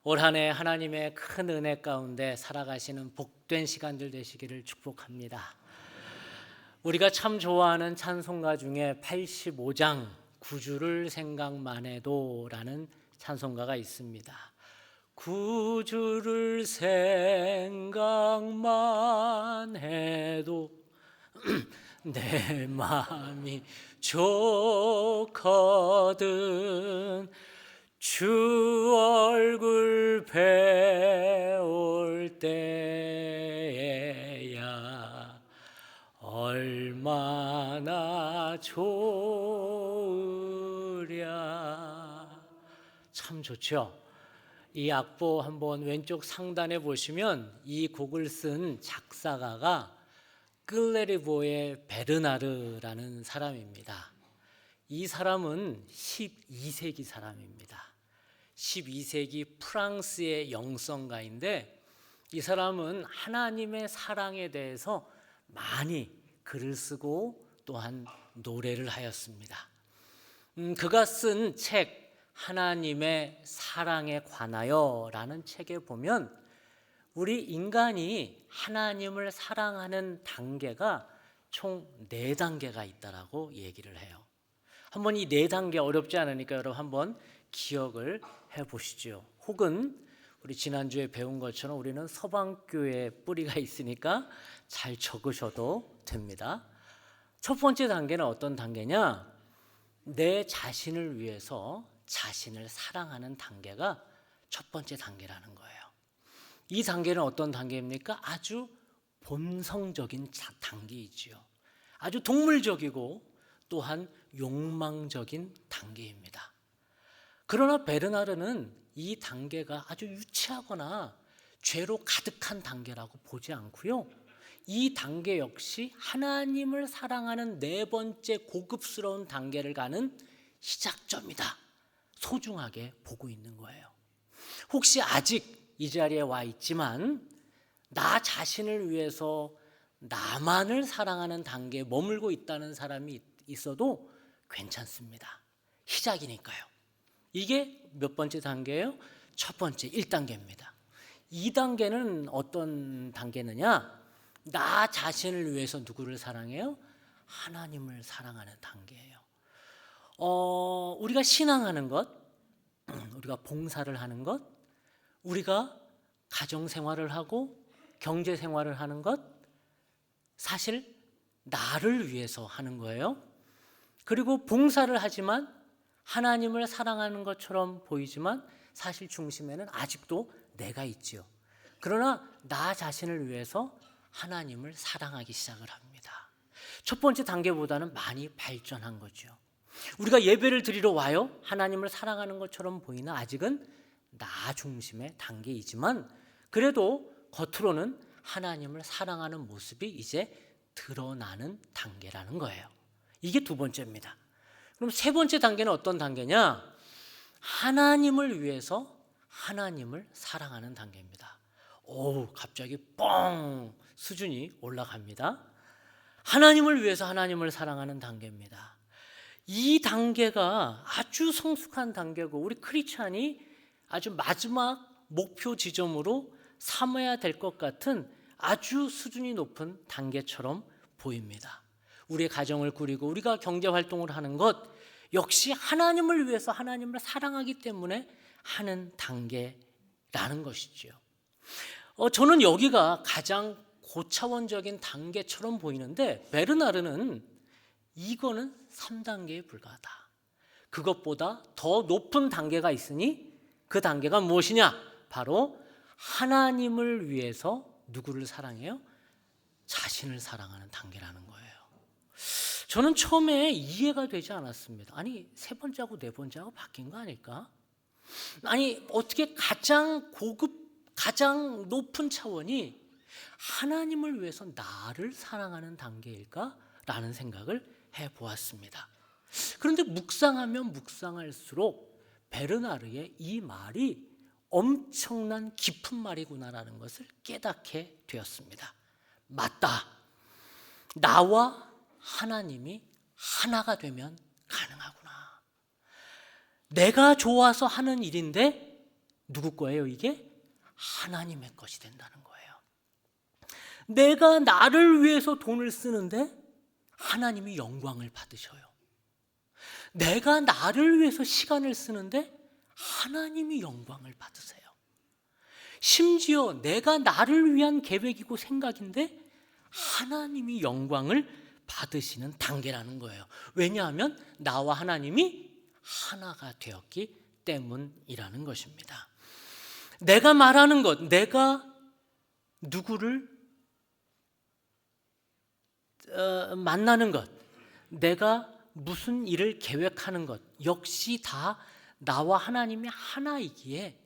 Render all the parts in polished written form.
올 한 해 하나님의 큰 은혜 가운데 살아가시는 복된 시간들 되시기를 축복합니다. 우리가 참 좋아하는 찬송가 중에 85장 구주를 생각만 해도 라는 찬송가가 있습니다. 구주를 생각만 해도 내 마음이 좋거든. 주 얼굴 배울 때야 얼마나 좋으랴. 참 좋죠. 이 악보 한번 왼쪽 상단에 보시면 이 곡을 쓴 작사가가 클레리보의 베르나르라는 사람입니다. 이 사람은 12세기 사람입니다. 12세기 프랑스의 영성가인데 이 사람은 하나님의 사랑에 대해서 많이 글을 쓰고 또한 노래를 하였습니다. 그가 쓴 책 하나님의 사랑에 관하여 라는 책에 보면 우리 인간이 하나님을 사랑하는 단계가 총 4단계가 있다라고 얘기를 해요. 한번 이 4단계 어렵지 않으니까 여러분 한번 기억을 해보시죠. 혹은 우리 지난주에 배운 것처럼 우리는 서방교회 뿌리가 있으니까 잘 적으셔도 됩니다. 첫 번째 단계는 어떤 단계냐? 내 자신을 위해서 자신을 사랑하는 단계가 첫 번째 단계라는 거예요. 이 단계는 어떤 단계입니까? 아주 본성적인 단계이지요. 아주 동물적이고 또한 욕망적인 단계입니다. 그러나 베르나르는 이 단계가 아주 유치하거나 죄로 가득한 단계라고 보지 않고요. 이 단계 역시 하나님을 사랑하는 4번째 고급스러운 단계를 가는 시작점이다. 소중하게 보고 있는 거예요. 혹시 아직 이 자리에 와 있지만 나 자신을 위해서 나만을 사랑하는 단계에 머물고 있다는 사람이 있어도 괜찮습니다. 시작이니까요. 이게 몇 번째 단계예요? 첫 번째 1단계입니다. 2단계는 어떤 단계느냐? 나 자신을 위해서 누구를 사랑해요? 하나님을 사랑하는 단계예요. 우리가 신앙하는 것, 우리가 봉사를 하는 것, 우리가 가정생활을 하고 경제생활을 하는 것, 사실 나를 위해서 하는 거예요. 그리고 봉사를 하지만 하나님을 사랑하는 것처럼 보이지만 사실 중심에는 아직도 내가 있지요. 그러나 나 자신을 위해서 하나님을 사랑하기 시작을 합니다. 첫 번째 단계보다는 많이 발전한 거죠. 우리가 예배를 드리러 와요. 하나님을 사랑하는 것처럼 보이나 아직은 나 중심의 단계이지만 그래도 겉으로는 하나님을 사랑하는 모습이 이제 드러나는 단계라는 거예요. 이게 2번째입니다. 그럼 3번째 단계는 어떤 단계냐? 하나님을 위해서 하나님을 사랑하는 단계입니다. 갑자기 뻥 수준이 올라갑니다. 하나님을 위해서 하나님을 사랑하는 단계입니다. 이 단계가 아주 성숙한 단계고 우리 크리스찬이 아주 마지막 목표 지점으로 삼아야 될 것 같은 아주 수준이 높은 단계처럼 보입니다. 우리의 가정을 꾸리고 우리가 경제활동을 하는 것 역시 하나님을 위해서 하나님을 사랑하기 때문에 하는 단계라는 것이죠. 저는 여기가 가장 고차원적인 단계처럼 보이는데 베르나르는 이거는 3단계에 불과하다. 그것보다 더 높은 단계가 있으니 그 단계가 무엇이냐? 바로 하나님을 위해서 누구를 사랑해요? 자신을 사랑하는 단계라는 거예요. 저는 처음에 이해가 되지 않았습니다. 아니 3번째하고 4번째하고 바뀐 거 아닐까? 아니 어떻게 가장 고급, 가장 높은 차원이 하나님을 위해서 나를 사랑하는 단계일까? 라는 생각을 해보았습니다. 그런데 묵상하면 묵상할수록 베르나르의 이 말이 엄청난 깊은 말이구나라는 것을 깨닫게 되었습니다. 맞다. 나와 하나님이 하나가 되면 가능하구나. 내가 좋아서 하는 일인데 누구 거예요, 이게? 하나님의 것이 된다는 거예요. 내가 나를 위해서 돈을 쓰는데 하나님이 영광을 받으셔요. 내가 나를 위해서 시간을 쓰는데 하나님이 영광을 받으세요. 심지어 내가 나를 위한 계획이고 생각인데 하나님이 영광을 받으시는 단계라는 거예요. 왜냐하면 나와 하나님이 하나가 되었기 때문이라는 것입니다. 내가 말하는 것, 내가 누구를 만나는 것, 내가 무슨 일을 계획하는 것 역시 다 나와 하나님이 하나이기에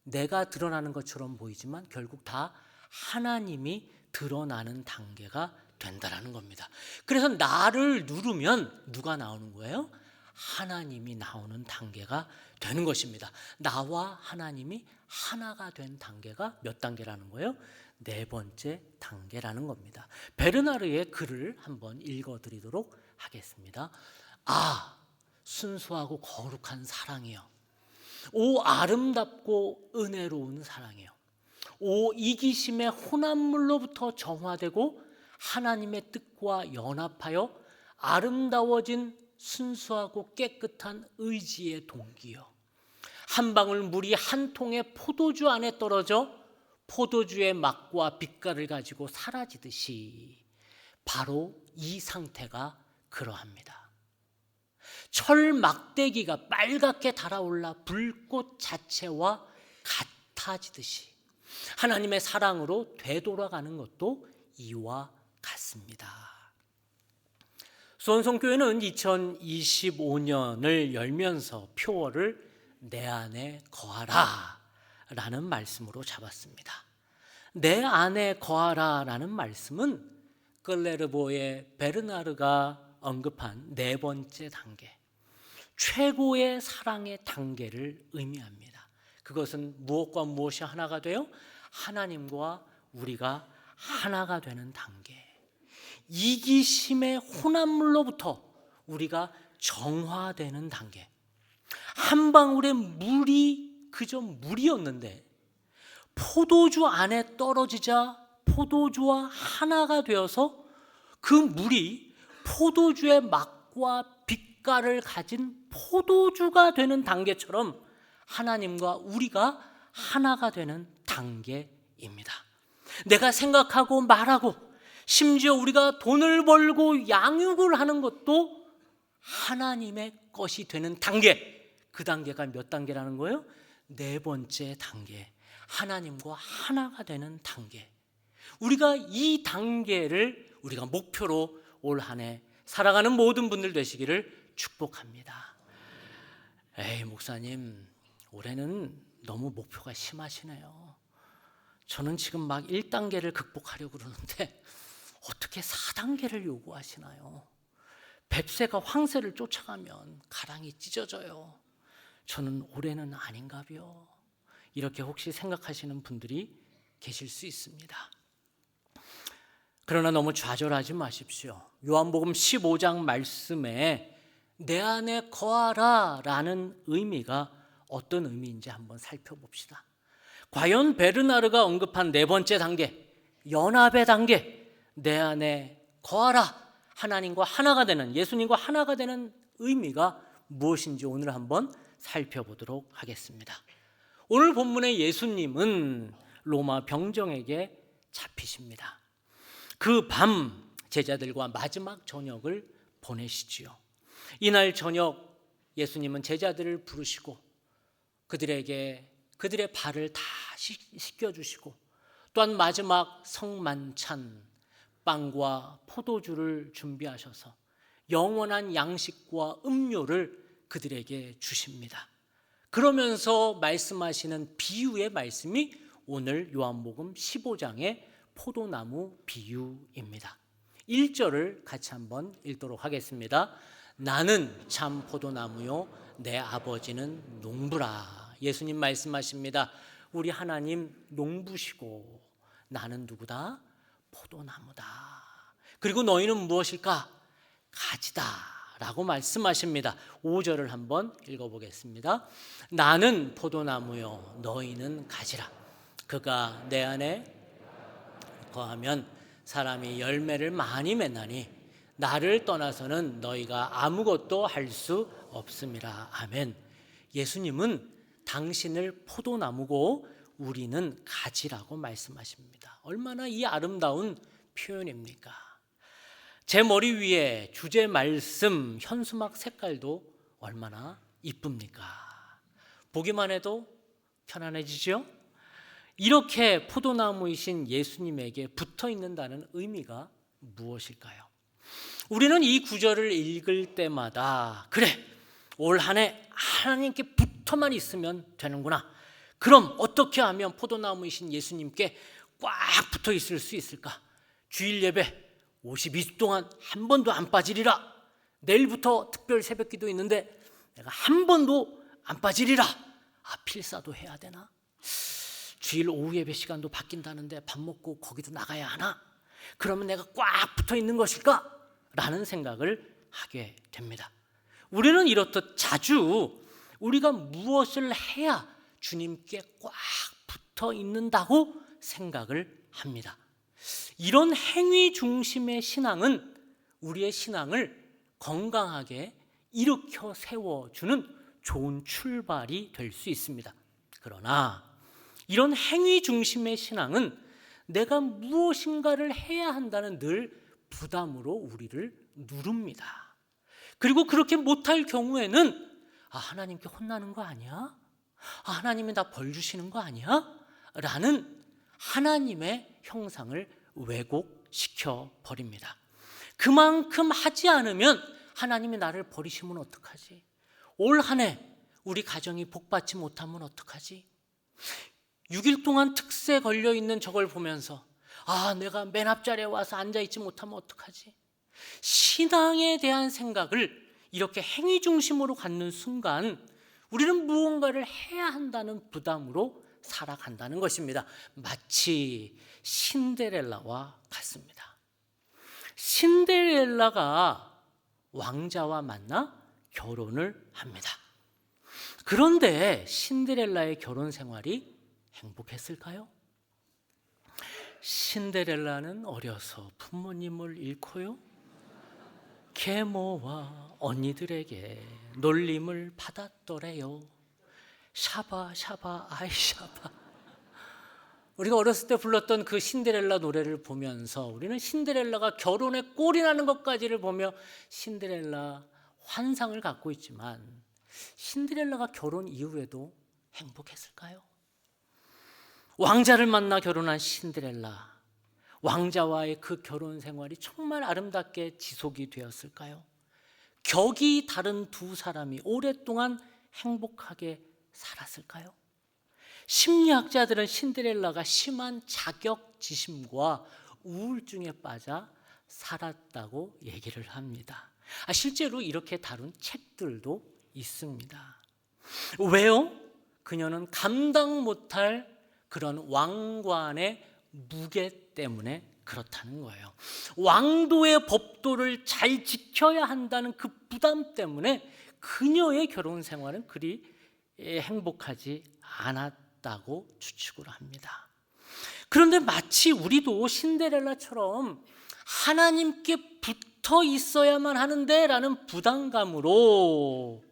내가 드러나는 것처럼 보이지만 결국 다 하나님이 드러나는 단계가 된다라는 겁니다. 그래서 나를 누르면 누가 나오는 거예요? 하나님이 나오는 단계가 되는 것입니다. 나와 하나님이 하나가 된 단계가 몇 단계라는 거예요? 4번째 단계라는 겁니다. 베르나르의 글을 한번 읽어드리도록 하겠습니다. 아, 순수하고 거룩한 사랑이여, 오 아름답고 은혜로운 사랑이여, 오 이기심의 혼합물로부터 정화되고 하나님의 뜻과 연합하여 아름다워진 순수하고 깨끗한 의지의 동기여, 한 방울 물이 한 통의 포도주 안에 떨어져 포도주의 맛과 빛깔을 가지고 사라지듯이 바로 이 상태가 그러합니다. 철 막대기가 빨갛게 달아올라 불꽃 자체와 같아지듯이 하나님의 사랑으로 되돌아가는 것도 이와 같습니다. 수원성교회는 2025년을 열면서 표어를 내 안에 거하라 라는 말씀으로 잡았습니다. 내 안에 거하라 라는 말씀은 클레르보의 베르나르가 언급한 4번째 단계, 최고의 사랑의 단계를 의미합니다. 그것은 무엇과 무엇이 하나가 돼요? 하나님과 우리가 하나가 되는 단계. 이기심의 혼합물로부터 우리가 정화되는 단계. 한 방울의 물이 그저 물이었는데 포도주 안에 떨어지자 포도주와 하나가 되어서 그 물이 포도주의 맛과 빛깔을 가진 포도주가 되는 단계처럼 하나님과 우리가 하나가 되는 단계입니다. 내가 생각하고 말하고 심지어 우리가 돈을 벌고 양육을 하는 것도 하나님의 것이 되는 단계. 그 단계가 몇 단계라는 거예요? 4번째 단계. 하나님과 하나가 되는 단계. 우리가 이 단계를 우리가 목표로 올 한 해 살아가는 모든 분들 되시기를 축복합니다. 에이, 목사님, 올해는 너무 목표가 심하시네요. 저는 지금 막 1단계를 극복하려고 그러는데 어떻게 4단계를 요구하시나요? 뱁새가 황새를 쫓아가면 가랑이 찢어져요. 저는 올해는 아닌가요? 이렇게 혹시 생각하시는 분들이 계실 수 있습니다. 그러나 너무 좌절하지 마십시오. 요한복음 15장 말씀에 내 안에 거하라 라는 의미가 어떤 의미인지 한번 살펴봅시다. 과연 베르나르가 언급한 4번째 단계, 연합의 단계, 내 안에 거하라, 하나님과 하나가 되는, 예수님과 하나가 되는 의미가 무엇인지 오늘 한번 살펴보도록 하겠습니다. 오늘 본문의 예수님은 로마 병정에게 잡히십니다. 그 밤 제자들과 마지막 저녁을 보내시지요. 이날 저녁 예수님은 제자들을 부르시고 그들에게 그들의 발을 다 씻겨주시고 또한 마지막 성만찬 빵과 포도주를 준비하셔서 영원한 양식과 음료를 그들에게 주십니다. 그러면서 말씀하시는 비유의 말씀이 오늘 요한복음 15장의 포도나무 비유입니다. 1절을 같이 한번 읽도록 하겠습니다. 나는 참 포도나무요 내 아버지는 농부라. 예수님 말씀하십니다. 우리 하나님 농부시고 나는 누구다? 포도나무다. 그리고 너희는 무엇일까? 가지다 라고 말씀하십니다. 5절을 한번 읽어보겠습니다. 나는 포도나무요 너희는 가지라. 그가 내 안에 거하면 사람이 열매를 많이 맺나니 나를 떠나서는 너희가 아무것도 할 수 없음이라. 아멘. 예수님은 당신을 포도나무고 우리는 가지라고 말씀하십니다. 얼마나 이 아름다운 표현입니까? 제 머리 위에 주제 말씀 현수막 색깔도 얼마나 이쁩니까? 보기만 해도 편안해지죠? 이렇게 포도나무이신 예수님에게 붙어 있는다는 의미가 무엇일까요? 우리는 이 구절을 읽을 때마다 그래, 올 한 해 하나님께 붙어만 있으면 되는구나. 그럼 어떻게 하면 포도나무이신 예수님께 꽉 붙어 있을 수 있을까? 주일 예배 52주 동안 한 번도 안 빠지리라. 내일부터 특별 새벽기도 있는데 내가 한 번도 안 빠지리라. 필사도 해야 되나? 주일 오후 예배 시간도 바뀐다는데 밥 먹고 거기도 나가야 하나? 그러면 내가 꽉 붙어 있는 것일까? 라는 생각을 하게 됩니다. 우리는 이렇듯 자주 우리가 무엇을 해야 주님께 꽉 붙어 있는다고 생각을 합니다. 이런 행위 중심의 신앙은 우리의 신앙을 건강하게 일으켜 세워주는 좋은 출발이 될 수 있습니다. 그러나 이런 행위 중심의 신앙은 내가 무엇인가를 해야 한다는 늘 부담으로 우리를 누릅니다. 그리고 그렇게 못할 경우에는 하나님께 혼나는 거 아니야? 하나님이 나 벌 주시는 거 아니야? 라는 하나님의 형상을 왜곡시켜 버립니다. 그만큼 하지 않으면 하나님이 나를 버리시면 어떡하지? 올 한 해 우리 가정이 복받지 못하면 어떡하지? 6일 동안 특세 걸려있는 저걸 보면서 내가 맨 앞자리에 와서 앉아있지 못하면 어떡하지? 신앙에 대한 생각을 이렇게 행위 중심으로 갖는 순간 우리는 무언가를 해야 한다는 부담으로 살아간다는 것입니다. 마치 신데렐라와 같습니다. 신데렐라가 왕자와 만나 결혼을 합니다. 그런데 신데렐라의 결혼 생활이 행복했을까요? 신데렐라는 어려서 부모님을 잃고요, 계모와 언니들에게 놀림을 받았더래요. 샤바 샤바 아이 샤바. 우리가 어렸을 때 불렀던 그 신데렐라 노래를 보면서 우리는 신데렐라가 결혼에 꼴이 나는 것까지를 보며 신데렐라 환상을 갖고 있지만 신데렐라가 결혼 이후에도 행복했을까요? 왕자를 만나 결혼한 신데렐라, 왕자와의 그 결혼 생활이 정말 아름답게 지속이 되었을까요? 격이 다른 두 사람이 오랫동안 행복하게 살았을까요? 심리학자들은 신데렐라가 심한 자격지심과 우울증에 빠져 살았다고 얘기를 합니다. 실제로 이렇게 다룬 책들도 있습니다. 왜요? 그녀는 감당 못할 그런 왕관의 무게 때문에 그렇다는 거예요. 왕도의 법도를 잘 지켜야 한다는 그 부담 때문에 그녀의 결혼 생활은 그리 행복하지 않았다고 추측을 합니다. 그런데 마치 우리도 신데렐라처럼 하나님께 붙어 있어야만 하는데 라는 부담감으로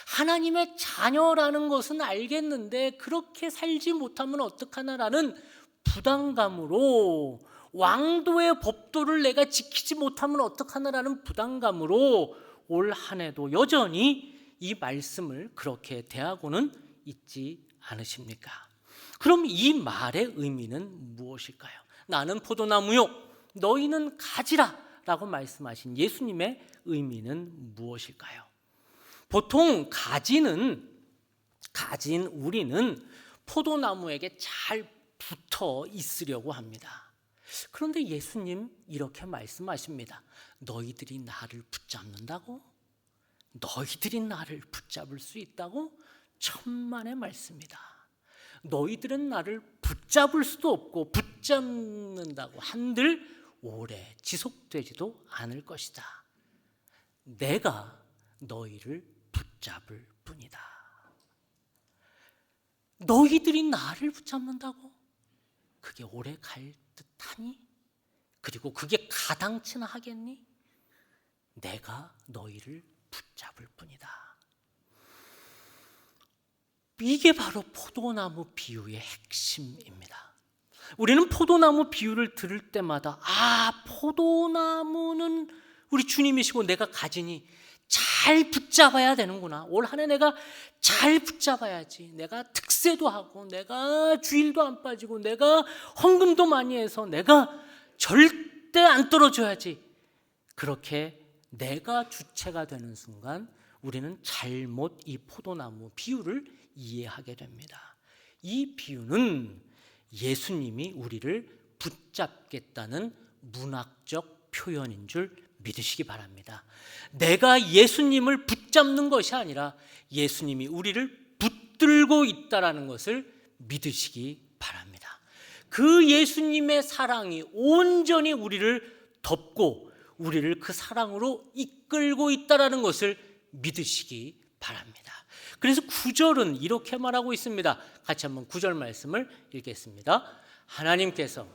하나님의 자녀라는 것은 알겠는데 그렇게 살지 못하면 어떡하나라는 부담감으로 왕도의 법도를 내가 지키지 못하면 어떡하나라는 부담감으로 올 한 해도 여전히 이 말씀을 그렇게 대하고는 있지 않으십니까? 그럼 이 말의 의미는 무엇일까요? 나는 포도나무요 너희는 가지라 라고 말씀하신 예수님의 의미는 무엇일까요? 보통 가진 우리는 포도나무에게 잘 붙어 있으려고 합니다. 그런데 예수님 이렇게 말씀하십니다. 너희들이 나를 붙잡는다고? 너희들이 나를 붙잡을 수 있다고? 천만의 말씀이다. 너희들은 나를 붙잡을 수도 없고 붙잡는다고 한들 오래 지속되지도 않을 것이다. 내가 너희를 붙잡을 뿐이다. 너희들이 나를 붙잡는다고? 그게 오래 갈 듯하니? 그리고 그게 가당치나 하겠니? 내가 너희를 붙잡을 뿐이다. 이게 바로 포도나무 비유의 핵심입니다. 우리는 포도나무 비유를 들을 때마다 포도나무는 우리 주님이시고 내가 가지니 잘 붙잡아야 되는구나. 올 한 해 내가 잘 붙잡아야지. 내가 특세도 하고 내가 주일도 안 빠지고 내가 헌금도 많이 해서 내가 절대 안 떨어져야지. 그렇게 내가 주체가 되는 순간 우리는 잘못 이 포도나무 비유를 이해하게 됩니다. 이 비유는 예수님이 우리를 붙잡겠다는 문학적 표현인 줄 믿으시기 바랍니다. 내가 예수님을 붙잡는 것이 아니라 예수님이 우리를 붙들고 있다는 것을 믿으시기 바랍니다. 그 예수님의 사랑이 온전히 우리를 덮고 우리를 그 사랑으로 이끌고 있다는 것을 믿으시기 바랍니다. 그래서 9절은 이렇게 말하고 있습니다. 같이 한번 9절 말씀을 읽겠습니다. 하나님께서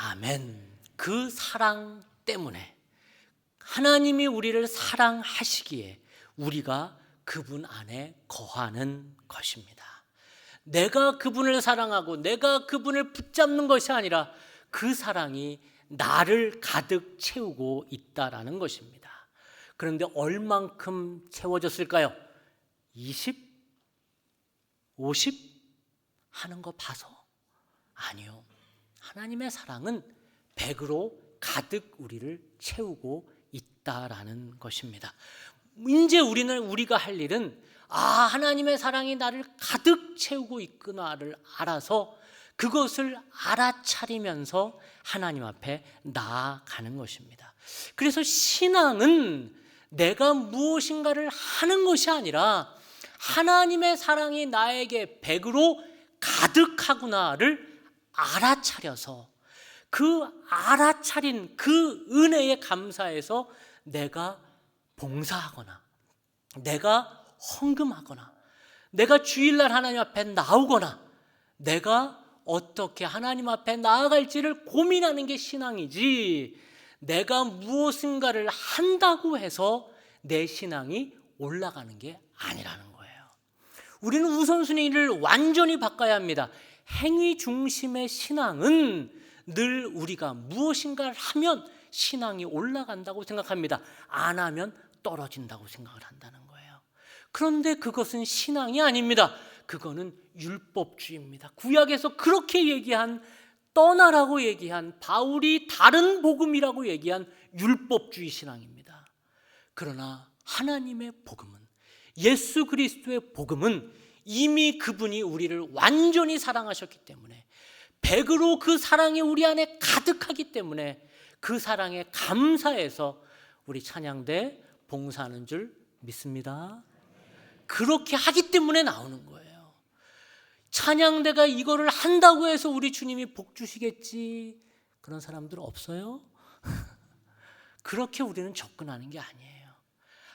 아멘. 그 사랑 때문에 하나님이 우리를 사랑하시기에 우리가 그분 안에 거하는 것입니다. 내가 그분을 사랑하고 내가 그분을 붙잡는 것이 아니라 그 사랑이 나를 가득 채우고 있다라는 것입니다. 그런데 얼만큼 채워졌을까요? 20? 50? 하는 거 봐서? 아니요. 하나님의 사랑은 100으로 가득 우리를 채우고 있다라는 것입니다. 이제 우리가 할 일은 하나님의 사랑이 나를 가득 채우고 있구나를 알아서 그것을 알아차리면서 하나님 앞에 나아가는 것입니다. 그래서 신앙은 내가 무엇인가를 하는 것이 아니라 하나님의 사랑이 나에게 100으로 가득하구나를 알아차려서 그 알아차린 그 은혜에 감사해서 내가 봉사하거나 내가 헌금하거나 내가 주일날 하나님 앞에 나오거나 내가 어떻게 하나님 앞에 나아갈지를 고민하는 게 신앙이지, 내가 무엇인가를 한다고 해서 내 신앙이 올라가는 게 아니라는 거예요. 우리는 우선순위를 완전히 바꿔야 합니다. 행위 중심의 신앙은 늘 우리가 무엇인가를 하면 신앙이 올라간다고 생각합니다. 안 하면 떨어진다고 생각을 한다는 거예요. 그런데 그것은 신앙이 아닙니다. 그거는 율법주의입니다. 구약에서 그렇게 얘기한, 떠나라고 얘기한, 바울이 다른 복음이라고 얘기한 율법주의 신앙입니다. 그러나 하나님의 복음은, 예수 그리스도의 복음은 이미 그분이 우리를 완전히 사랑하셨기 때문에 100으로 그 사랑이 우리 안에 가득하기 때문에 그 사랑에 감사해서 우리 찬양대 봉사하는 줄 믿습니다. 그렇게 하기 때문에 나오는 거예요. 찬양대가 이거를 한다고 해서 우리 주님이 복 주시겠지, 그런 사람들 없어요? 그렇게 우리는 접근하는 게 아니에요.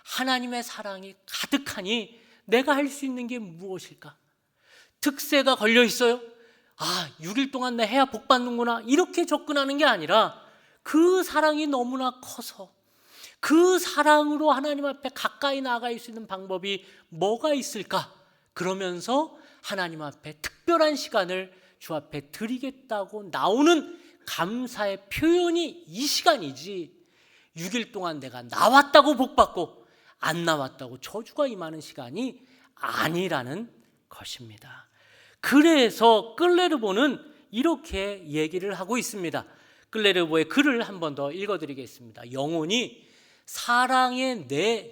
하나님의 사랑이 가득하니 내가 할 수 있는 게 무엇일까? 특세가 걸려 있어요? 6일 동안 내 해야 복 받는구나, 이렇게 접근하는 게 아니라 그 사랑이 너무나 커서 그 사랑으로 하나님 앞에 가까이 나아갈 수 있는 방법이 뭐가 있을까? 그러면서 하나님 앞에 특별한 시간을 주 앞에 드리겠다고 나오는 감사의 표현이 이 시간이지, 6일 동안 내가 나왔다고 복 받고 안 나왔다고 저주가 임하는 시간이 아니라는 것입니다. 그래서 끌레르보는 이렇게 얘기를 하고 있습니다. 끌레르보의 글을 한 번 더 읽어드리겠습니다. 영혼이 사랑의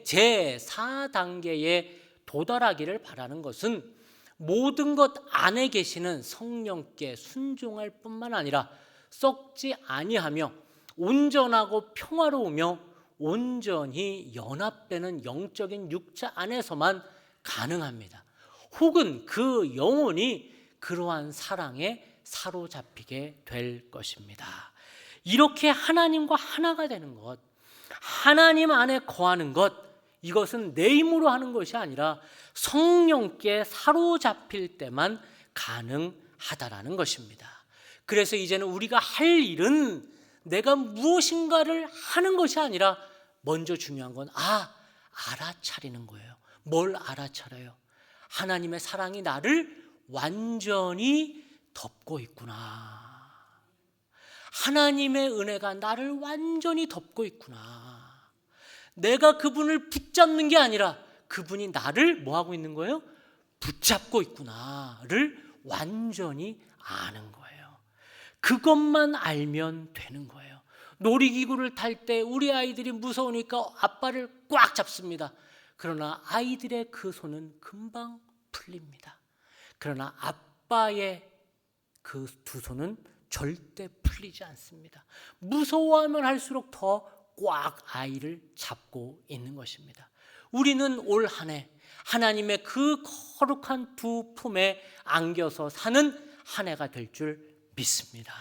제4단계에 도달하기를 바라는 것은 모든 것 안에 계시는 성령께 순종할 뿐만 아니라 썩지 아니하며 온전하고 평화로우며 온전히 연합되는 영적인 육체 안에서만 가능합니다. 혹은 그 영혼이 그러한 사랑에 사로잡히게 될 것입니다. 이렇게 하나님과 하나가 되는 것, 하나님 안에 거하는 것, 이것은 내 힘으로 하는 것이 아니라 성령께 사로잡힐 때만 가능하다라는 것입니다. 그래서 이제는 우리가 할 일은 내가 무엇인가를 하는 것이 아니라 먼저 중요한 건 알아차리는 거예요. 뭘 알아차려요? 하나님의 사랑이 나를 완전히 덮고 있구나. 하나님의 은혜가 나를 완전히 덮고 있구나. 내가 그분을 붙잡는 게 아니라 그분이 나를 뭐하고 있는 거예요? 붙잡고 있구나를 완전히 아는 거예요. 그것만 알면 되는 거예요. 놀이기구를 탈 때 우리 아이들이 무서우니까 아빠를 꽉 잡습니다. 그러나 아이들의 그 손은 금방 풀립니다. 그러나 아빠의 그 두 손은 절대 풀리지 않습니다. 무서워하면 할수록 더 꽉 아이를 잡고 있는 것입니다. 우리는 올 한 해 하나님의 그 거룩한 두 품에 안겨서 사는 한 해가 될 줄 믿습니다.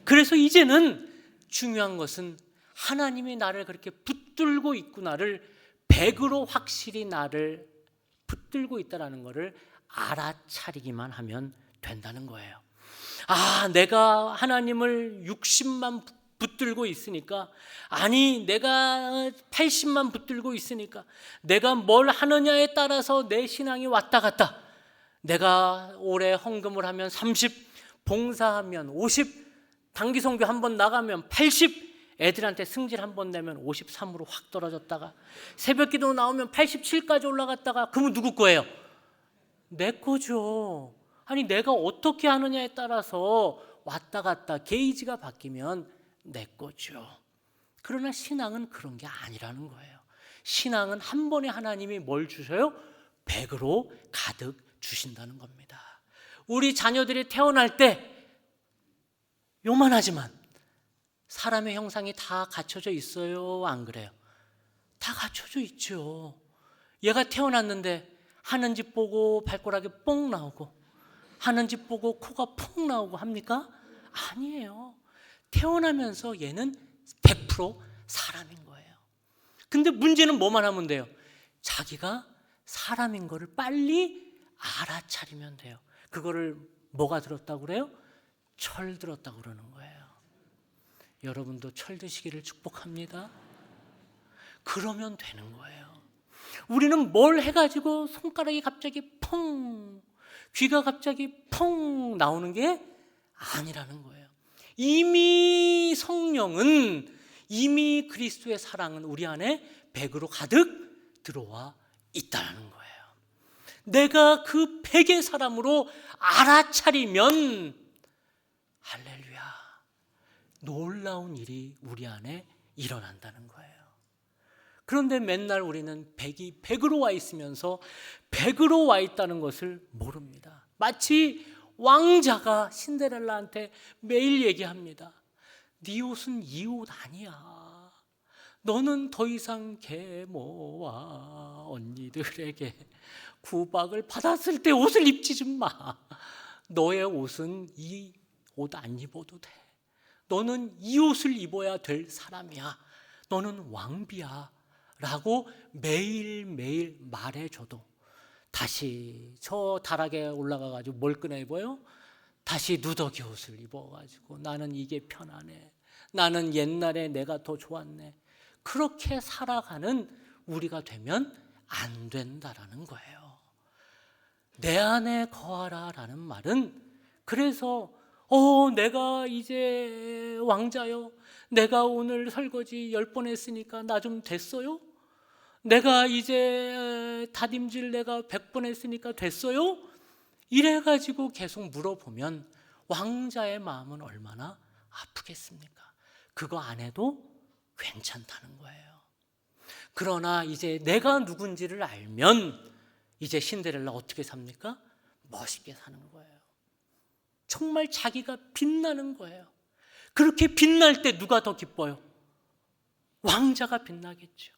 그래서 이제는 중요한 것은 하나님이 나를 그렇게 붙들고 있구나를 100으로 확실히 나를 붙들고 있다는 것을 알아차리기만 하면 된다는 거예요. 내가 하나님을 60만 붙들고 있으니까, 아니 내가 80만 붙들고 있으니까 내가 뭘 하느냐에 따라서 내 신앙이 왔다 갔다. 내가 올해 헌금을 하면 30, 봉사하면 50, 단기 선교 한번 나가면 80, 애들한테 승질 한번 내면 53으로 확 떨어졌다가 새벽 기도 나오면 87까지 올라갔다가, 그러면 누구 거예요? 내 거죠. 아니 내가 어떻게 하느냐에 따라서 왔다 갔다 게이지가 바뀌면 내 거죠. 그러나 신앙은 그런 게 아니라는 거예요. 신앙은 한 번에 하나님이 뭘 주셔요? 100으로 가득 주신다는 겁니다. 우리 자녀들이 태어날 때 요만하지만 사람의 형상이 다 갖춰져 있어요? 안 그래요? 다 갖춰져 있죠. 얘가 태어났는데 하는 집 보고 발가락이 뽕 나오고 하는 집 보고 코가 푹 나오고 합니까? 아니에요. 태어나면서 얘는 100% 사람인 거예요. 근데 문제는 뭐만 하면 돼요? 자기가 사람인 거를 빨리 알아차리면 돼요. 그거를 뭐가 들었다고 그래요? 철 들었다고 그러는 거예요. 여러분도 철 드시기를 축복합니다. 그러면 되는 거예요. 우리는 뭘 해가지고 손가락이 갑자기 펑, 귀가 갑자기 펑 나오는 게 아니라는 거예요. 이미 성령은, 이미 그리스도의 사랑은 우리 안에 100으로 가득 들어와 있다는 거예요. 내가 그 100의 사람으로 알아차리면 할렐루야, 놀라운 일이 우리 안에 일어난다는 거예요. 그런데 맨날 우리는 100이 100으로 와 있으면서 100으로 와 있다는 것을 모릅니다. 마치 왕자가 신데렐라한테 매일 얘기합니다. 네 옷은 이 옷 아니야. 너는 더 이상 계모와 언니들에게 구박을 받았을 때 옷을 입지 좀 마. 너의 옷은 이 옷 안 입어도 돼. 너는 이 옷을 입어야 될 사람이야. 너는 왕비야. 라고 매일매일 말해줘도 다시 저 다락에 올라가가지고 뭘 꺼내 입어요? 다시 누더기 옷을 입어가지고 나는 이게 편하네. 나는 옛날에 내가 더 좋았네. 그렇게 살아가는 우리가 되면 안 된다라는 거예요. 내 안에 거하라 라는 말은, 그래서 내가 이제 왕자요. 내가 오늘 설거지 10번 했으니까 나 좀 됐어요? 내가 이제 다림질 내가 100번 했으니까 됐어요? 이래가지고 계속 물어보면 왕자의 마음은 얼마나 아프겠습니까? 그거 안 해도 괜찮다는 거예요. 그러나 이제 내가 누군지를 알면 이제 신데렐라 어떻게 삽니까? 멋있게 사는 거예요. 정말 자기가 빛나는 거예요. 그렇게 빛날 때 누가 더 기뻐요? 왕자가 빛나겠죠.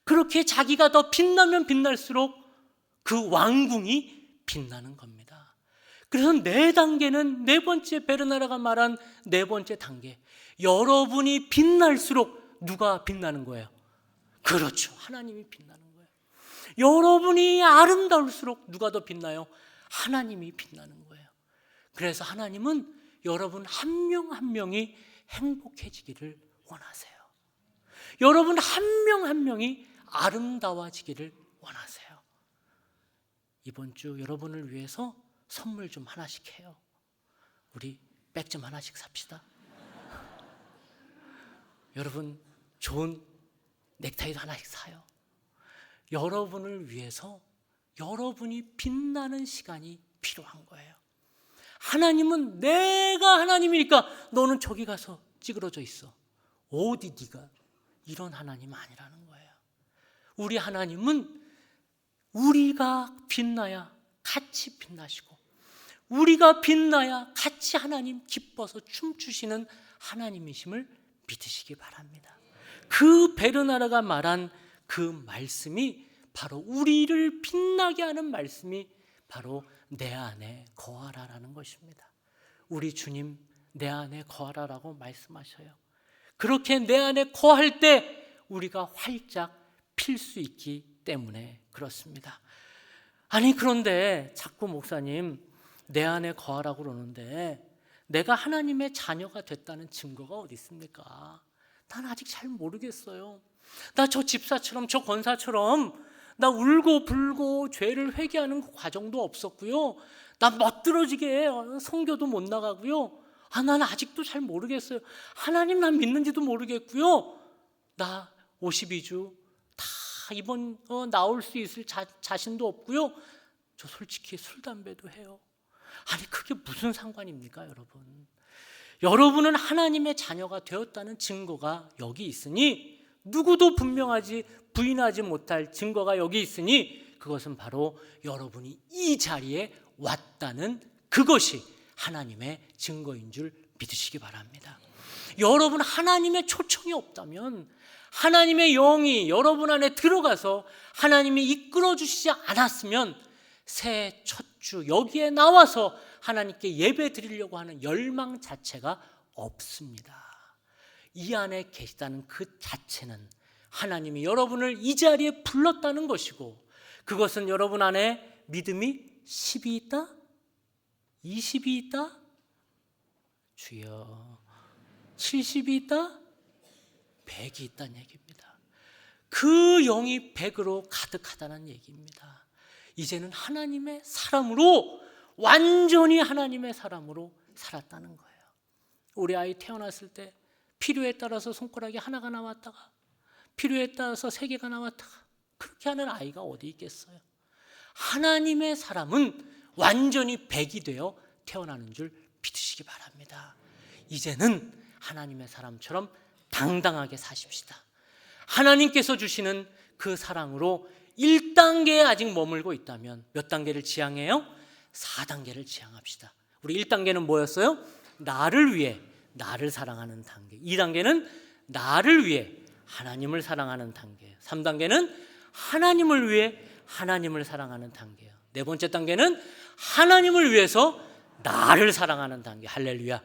그렇게 자기가 더 빛나면 빛날수록 그 왕궁이 빛나는 겁니다. 그래서 네 단계는 네 번째 베르나라가 말한 네 번째 단계. 여러분이 빛날수록 누가 빛나는 거예요? 그렇죠. 하나님이 빛나는 거예요. 여러분이 아름다울수록 누가 더 빛나요? 하나님이 빛나는 거예요. 그래서 하나님은 여러분 한 명 한 명이 행복해지기를 원하세요. 여러분 한 명 한 명이 아름다워지기를 원하세요. 이번 주 여러분을 위해서 선물 좀 하나씩 해요. 우리 백 좀 하나씩 삽시다. 여러분 좋은 넥타이도 하나씩 사요. 여러분을 위해서 여러분이 빛나는 시간이 필요한 거예요. 하나님은 내가 하나님이니까 너는 저기 가서 찌그러져 있어. 어디 네가? 이런 하나님 아니라는 거예요. 우리 하나님은 우리가 빛나야 같이 빛나시고, 우리가 빛나야 같이 하나님 기뻐서 춤추시는 하나님이심을 믿으시기 바랍니다. 그 베르나르가 말한 그 말씀이 바로 우리를 빛나게 하는 말씀이 바로 내 안에 거하라라는 것입니다. 우리 주님 내 안에 거하라라고 말씀하셔요. 그렇게 내 안에 거할 때 우리가 활짝 필 수 있기 때문에 그렇습니다. 아니 그런데 자꾸 목사님 내 안에 거하라고 그러는데 내가 하나님의 자녀가 됐다는 증거가 어디 있습니까? 난 아직 잘 모르겠어요. 나 저 집사처럼 저 권사처럼 나 울고 불고 죄를 회개하는 그 과정도 없었고요. 나 멋들어지게 선교도 못 나가고요. 난 아직도 잘 모르겠어요. 하나님 난 믿는지도 모르겠고요. 나 52주 다 이번 나올 수 있을 자신도 없고요. 저 솔직히 술 담배도 해요. 아니 그게 무슨 상관입니까, 여러분? 여러분은 하나님의 자녀가 되었다는 증거가 여기 있으니, 누구도 분명하지 부인하지 못할 증거가 여기 있으니, 그것은 바로 여러분이 이 자리에 왔다는 그것이 하나님의 증거인 줄 믿으시기 바랍니다. 여러분 하나님의 초청이 없다면, 하나님의 영이 여러분 안에 들어가서 하나님이 이끌어 주시지 않았으면 새해 첫 주 여기에 나와서 하나님께 예배 드리려고 하는 열망 자체가 없습니다. 이 안에 계시다는 그 자체는 하나님이 여러분을 이 자리에 불렀다는 것이고, 그것은 여러분 안에 믿음이 10이 있다? 20이 있다? 주여 70이 있다? 100이 있다는 얘기입니다. 그 영이 100으로 가득하다는 얘기입니다. 이제는 하나님의 사람으로, 완전히 하나님의 사람으로 살았다는 거예요. 우리 아이 태어났을 때 필요에 따라서 손가락이 하나가 나왔다가 필요에 따라서 3개가 나왔다가 그렇게 하는 아이가 어디 있겠어요? 하나님의 사람은 완전히 100이 되어 태어나는 줄 믿으시기 바랍니다. 이제는 하나님의 사람처럼 당당하게 사십시다. 하나님께서 주시는 그 사랑으로 1단계에 아직 머물고 있다면 몇 단계를 지향해요? 4단계를 지향합시다. 우리 1단계는 뭐였어요? 나를 위해 나를 사랑하는 단계. 2단계는 나를 위해 하나님을 사랑하는 단계. 3단계는 하나님을 위해 하나님을 사랑하는 단계예요. 네 번째 단계는 하나님을 위해서 나를 사랑하는 단계. 할렐루야.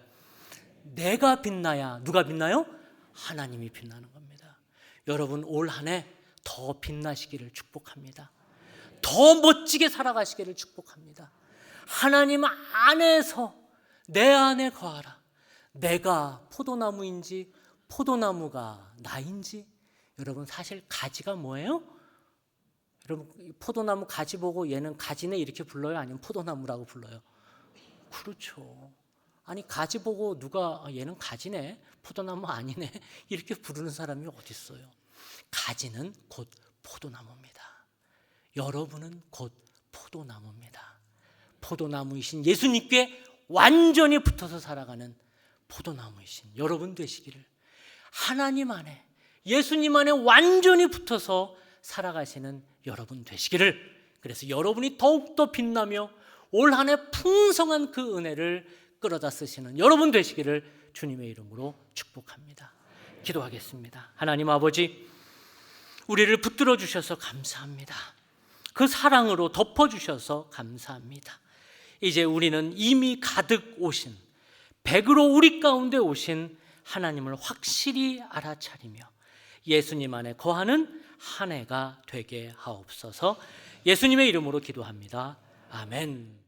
내가 빛나야 누가 빛나요? 하나님이 빛나는 겁니다. 여러분 올 한 해 더 빛나시기를 축복합니다. 더 멋지게 살아가시기를 축복합니다. 하나님 안에서 내 안에 거하라. 내가 포도나무인지 포도나무가 나인지. 여러분 사실 가지가 뭐예요? 여러분 포도나무 가지 보고 얘는 가지네 이렇게 불러요? 아니면 포도나무라고 불러요? 그렇죠. 아니 가지 보고 누가 얘는 가지네 포도나무 아니네 이렇게 부르는 사람이 어디 있어요? 가지는 곧 포도나무입니다. 여러분은 곧 포도나무입니다. 포도나무이신 예수님께 완전히 붙어서 살아가는 포도나무이신 여러분 되시기를, 하나님 안에 예수님 안에 완전히 붙어서 살아가시는 여러분 되시기를, 그래서 여러분이 더욱더 빛나며 올 한 해 풍성한 그 은혜를 끌어다 쓰시는 여러분 되시기를 주님의 이름으로 축복합니다. 기도하겠습니다. 하나님 아버지, 우리를 붙들어 주셔서 감사합니다. 그 사랑으로 덮어 주셔서 감사합니다. 이제 우리는 이미 가득 오신, 백으로 우리 가운데 오신 하나님을 확실히 알아차리며 예수님 안에 거하는 한 해가 되게 하옵소서. 예수님의 이름으로 기도합니다. 아멘.